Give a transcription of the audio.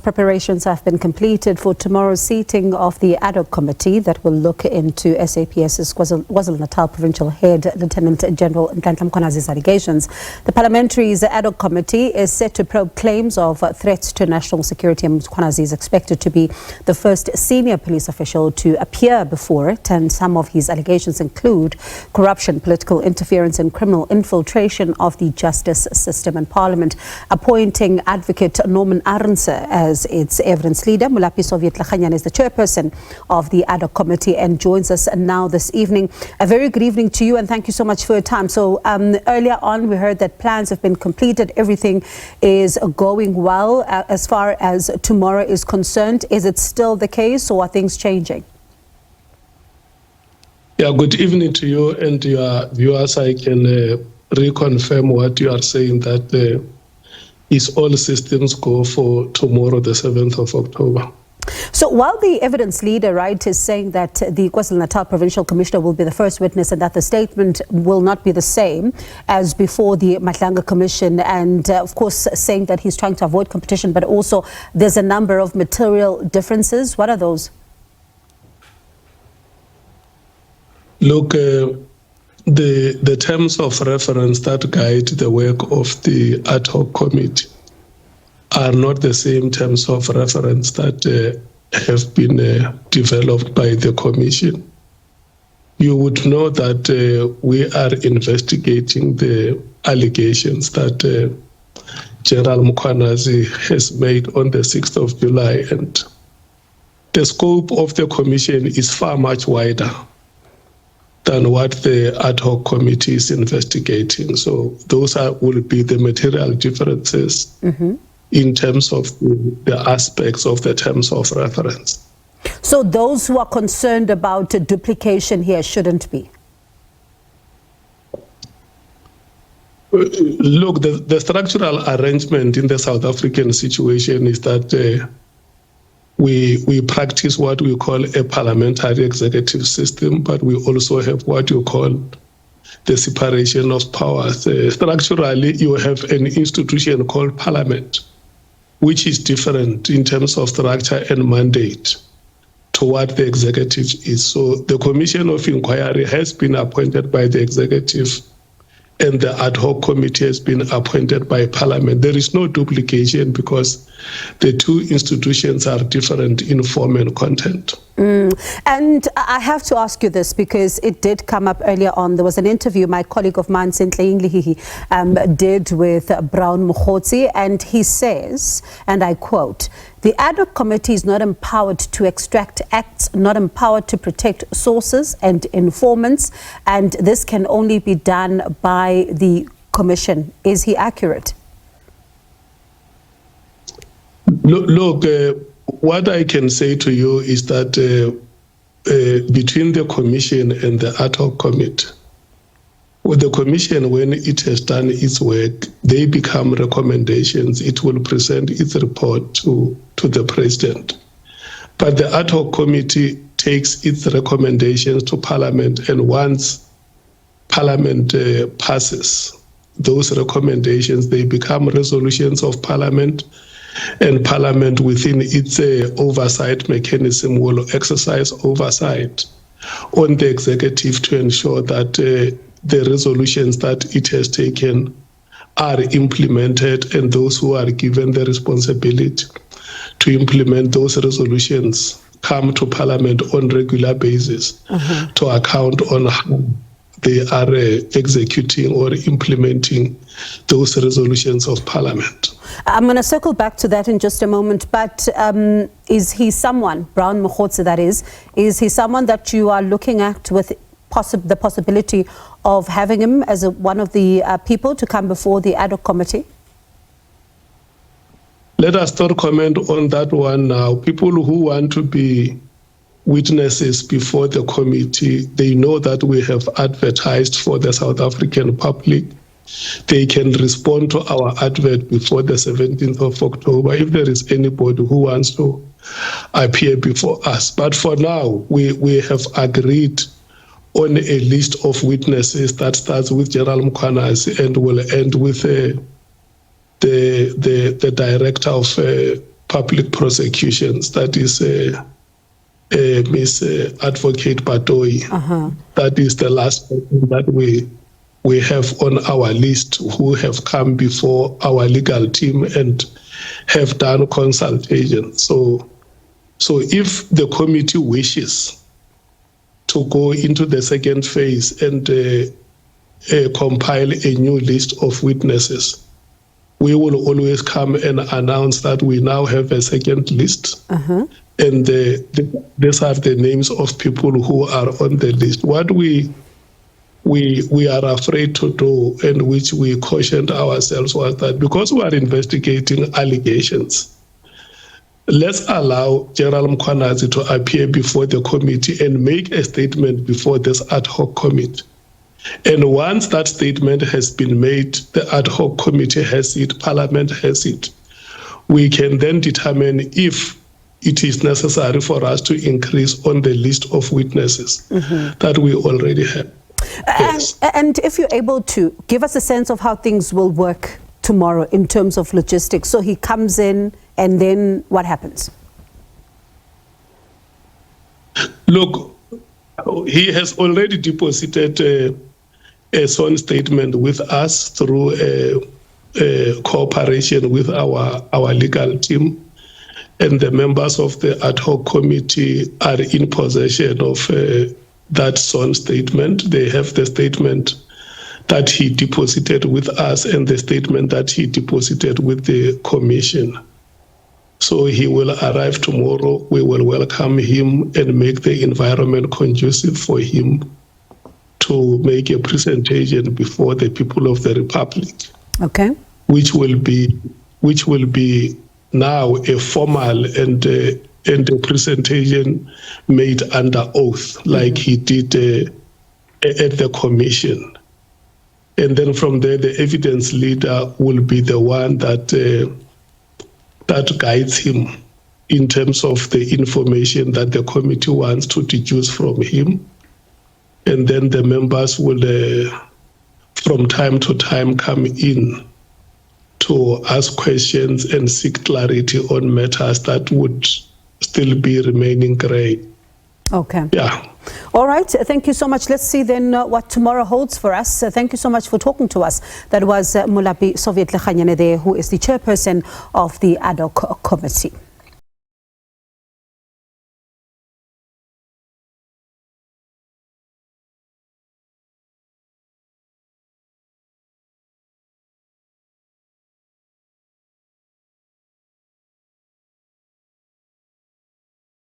preparations have been completed for tomorrow's seating of the Ad Hoc Committee that will look into SAPS's KwaZulu-Natal Provincial Head, Lieutenant General Nhlanhla Mkhwanazi's allegations. The Parliamentary Ad Hoc Committee is set to probe claims of threats to national security, and Mkhwanazi is expected to be the first senior police official to appear before it, and some of his allegations include corruption, political interference and criminal infiltration of the justice system, and Parliament appointing Advocate Norman Arendse as its evidence leader. Molapi Soviet Lekganyane is the chairperson of the Ad Hoc Committee and joins us now this evening. A very good evening to you, and thank you so much for your time. So earlier on we heard that plans have been completed, everything is going well as far as tomorrow is concerned. Is it still the case, or are things changing? Yeah, good evening to you and your viewers. I can reconfirm what you are saying, that is all systems go for tomorrow, the 7th of October. So while the evidence leader, right, is saying that the KwaZulu-Natal Provincial Commissioner will be the first witness and that the statement will not be the same as before the Mahlanga Commission, and of course saying that he's trying to avoid competition, but also there's a number of material differences. What are those? Look, the terms of reference that guide the work of the Ad Hoc Committee are not the same terms of reference that have been developed by the Commission. You would know that we are investigating the allegations that General Mkhwanazi has made on the 6th of July, and the scope of the Commission is far much wider than what the Ad Hoc Committee is investigating. So those will be the material differences in terms of the aspects of the terms of reference. So those who are concerned about duplication here shouldn't be? Look, the structural arrangement in the South African situation is that we practice what we call a parliamentary executive system, but we also have what you call the separation of powers. Structurally, you have an institution called Parliament, which is different in terms of structure and mandate to what the executive is. So the Commission of Inquiry has been appointed by the executive, and the Ad Hoc Committee has been appointed by Parliament. There is no duplication because the two institutions are different in form and content. And I have to ask you this because it did come up earlier on. There was an interview my colleague of mine, did with Brown Mkhwanazi, and he says, and I quote, "The Ad Hoc Committee is not empowered to extract acts, not empowered to protect sources and informants, and this can only be done by the Commission." Is he accurate? Look, what I can say to you is that between the Commission and the Ad Hoc Committee, with the Commission, when it has done its work, they become recommendations. It will present its report to the President. But the Ad Hoc Committee takes its recommendations to Parliament, and once Parliament passes those recommendations, they become resolutions of Parliament, and Parliament within its oversight mechanism will exercise oversight on the executive to ensure that the resolutions that it has taken are implemented, and those who are given the responsibility to implement those resolutions come to Parliament on regular basis to account on how they are executing or implementing those resolutions of Parliament. I'm going to circle back to that in just a moment, but is he someone, Brown Mkhwanazi that is he someone that you are looking at with the possibility of having him as one of the people to come before the Ad Hoc Committee? Let us not comment on that one now. People who want to be witnesses before the committee, they know that we have advertised for the South African public. They can respond to our advert before the 17th of October if there is anybody who wants to appear before us. But for now, we have agreed on a list of witnesses that starts with General Mkhwanazi and will end with the director of Public Prosecutions, that is Miss Advocate Batoi. That is the last person that we have on our list who have come before our legal team and have done consultation. So if the committee wishes to go into the second phase and compile a new list of witnesses, we will always come and announce that we now have a second list. And these are the names of people who are on the list. What we are afraid to do, and which we cautioned ourselves, was that because we are investigating allegations, let's allow General Mkhwanazi to appear before the committee and make a statement before this ad hoc committee. And once that statement has been made, the ad hoc committee has it, Parliament has it, we can then determine if it is necessary for us to increase on the list of witnesses that we already have. Yes. And if you're able to give us a sense of how things will work tomorrow in terms of logistics. So he comes in and then what happens? Look, he has already deposited a sworn statement with us through cooperation with our legal team, and the members of the ad hoc committee are in possession of that sworn statement. They have the statement that he deposited with us and the statement that he deposited with the commission. So he will arrive tomorrow. We will welcome him and make the environment conducive for him to make a presentation before the people of the Republic. Okay. Which will be now a formal and a presentation made under oath, like he did at the commission. And then from there, the evidence leader will be the one that guides him in terms of the information that the committee wants to deduce from him. And then the members will, from time to time, come in to ask questions and seek clarity on matters that would still be remaining grey. Okay. Yeah. All right. Thank you so much. Let's see then what tomorrow holds for us. Thank you so much for talking to us. That was Molapi Soviet Lekganyane there, who is the chairperson of the Ad Hoc Committee.